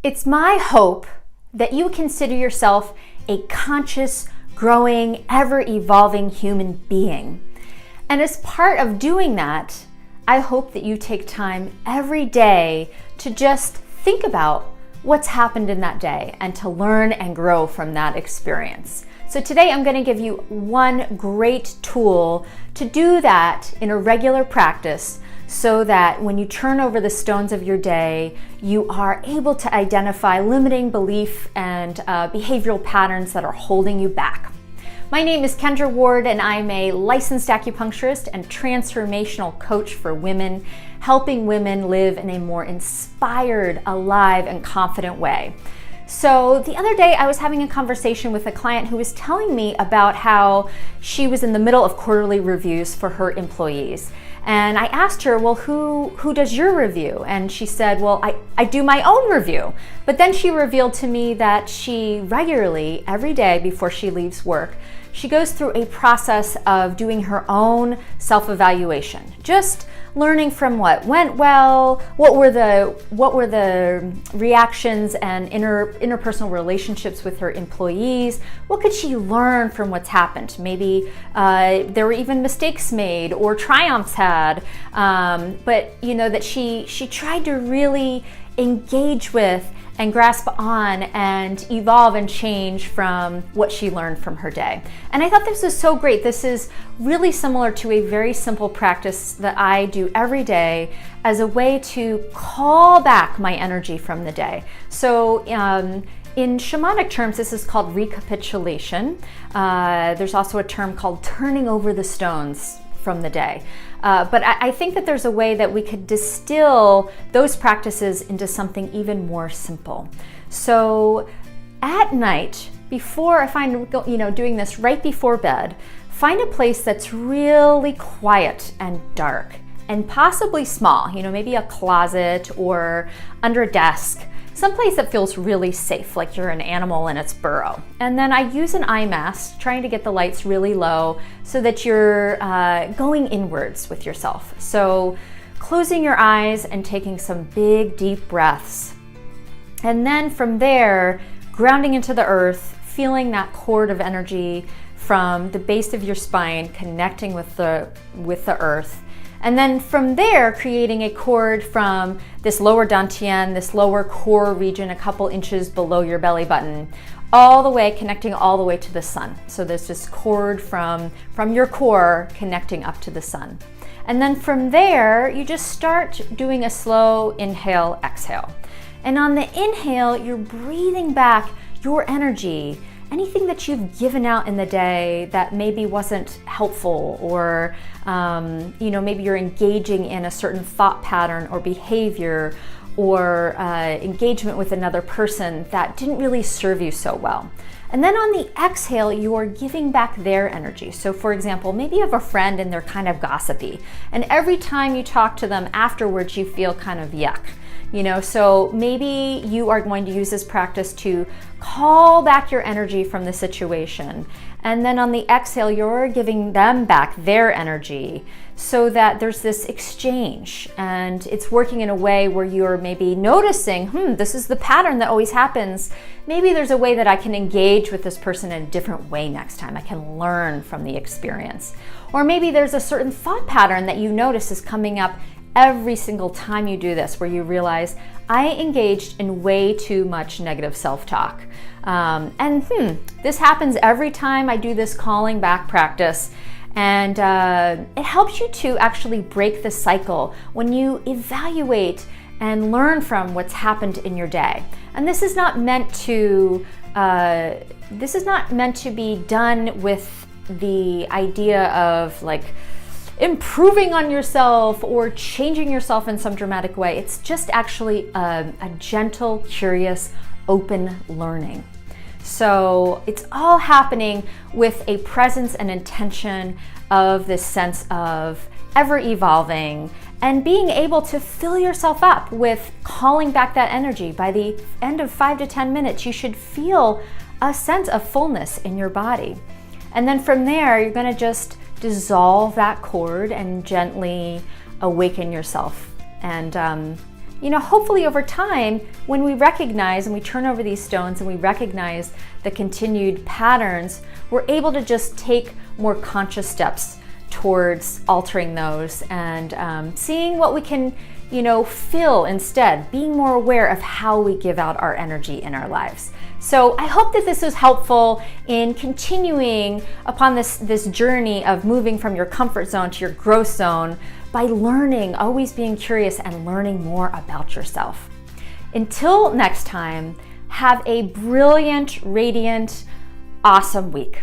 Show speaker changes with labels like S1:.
S1: It's my hope that you consider yourself a conscious, growing, ever-evolving human being. And as part of doing that, I hope that you take time every day to just think about what's happened in that day and to learn and grow from that experience. So today I'm going to give you one great tool to do that in a regular practice so that when you turn over the stones of your day, you are able to identify limiting belief and behavioral patterns that are holding you back. My name is Kendra Ward, and I'm a licensed acupuncturist and transformational coach for women, helping women live in a more inspired, alive, and confident way. So the other day I was having a conversation with a client who was telling me about how she was in the middle of quarterly reviews for her employees. And I asked her, well, who does your review? And she said, well, I do my own review. But then she revealed to me that she regularly, every day before she leaves work, she goes through a process of doing her own self-evaluation, just learning from what went well, what were the reactions and interpersonal relationships with her employees, what could she learn from what's happened? Maybe there were even mistakes made or triumphs had, but you know that she tried to really engage with and grasp on and evolve and change from what she learned from her day. And I thought this was so great. This is really similar to a very simple practice that I do every day as a way to call back my energy from the day. So in shamanic terms, this is called recapitulation. There's also a term called turning over the stones from the day. But I think that there's a way that we could distill those practices into something even more simple. So at night, before I find, doing this right before bed, find a place that's really quiet and dark and possibly small, maybe a closet or under a desk, someplace that feels really safe, like you're an animal in its burrow. And then I use an eye mask, trying to get the lights really low so that you're going inwards with yourself. So closing your eyes and taking some big, deep breaths. And then from there, grounding into the earth, feeling that cord of energy from the base of your spine, connecting with the earth. And then from there, creating a cord from this lower dantian, this lower core region, a couple inches below your belly button, all the way, connecting all the way to the sun. So there's this cord from your core connecting up to the sun. And then from there, you just start doing a slow inhale, exhale. And on the inhale, you're breathing back your energy, anything that you've given out in the day that maybe wasn't helpful, or maybe you're engaging in a certain thought pattern or behavior or engagement with another person that didn't really serve you so well. And then on the exhale, you're giving back their energy. So for example, maybe you have a friend and they're kind of gossipy, and every time you talk to them afterwards, you feel kind of yuck. So maybe you are going to use this practice to call back your energy from the situation. And then on the exhale, you're giving them back their energy so that there's this exchange. And it's working in a way where you're maybe noticing, this is the pattern that always happens. Maybe there's a way that I can engage with this person in a different way next time. I can learn from the experience. Or maybe there's a certain thought pattern that you notice is coming up every single time you do this, where you realize, I engaged in way too much negative self-talk. This happens every time I do this calling back practice. And it helps you to actually break the cycle when you evaluate and learn from what's happened in your day. And this is not meant to be done with the idea of like improving on yourself or changing yourself in some dramatic way. It's just actually a gentle, curious, open learning. So it's all happening with a presence and intention of this sense of ever evolving and being able to fill yourself up with calling back that energy. By the end of 5 to 10 minutes, you should feel a sense of fullness in your body. And then from there, you're going to just dissolve that cord and gently awaken yourself. And hopefully over time, when we recognize and we turn over these stones and we recognize the continued patterns, we're able to just take more conscious steps towards altering those and seeing what we can, fill instead, being more aware of how we give out our energy in our lives. So I hope that this was helpful in continuing upon this journey of moving from your comfort zone to your growth zone by learning, always being curious and learning more about yourself. Until next time, have a brilliant, radiant, awesome week.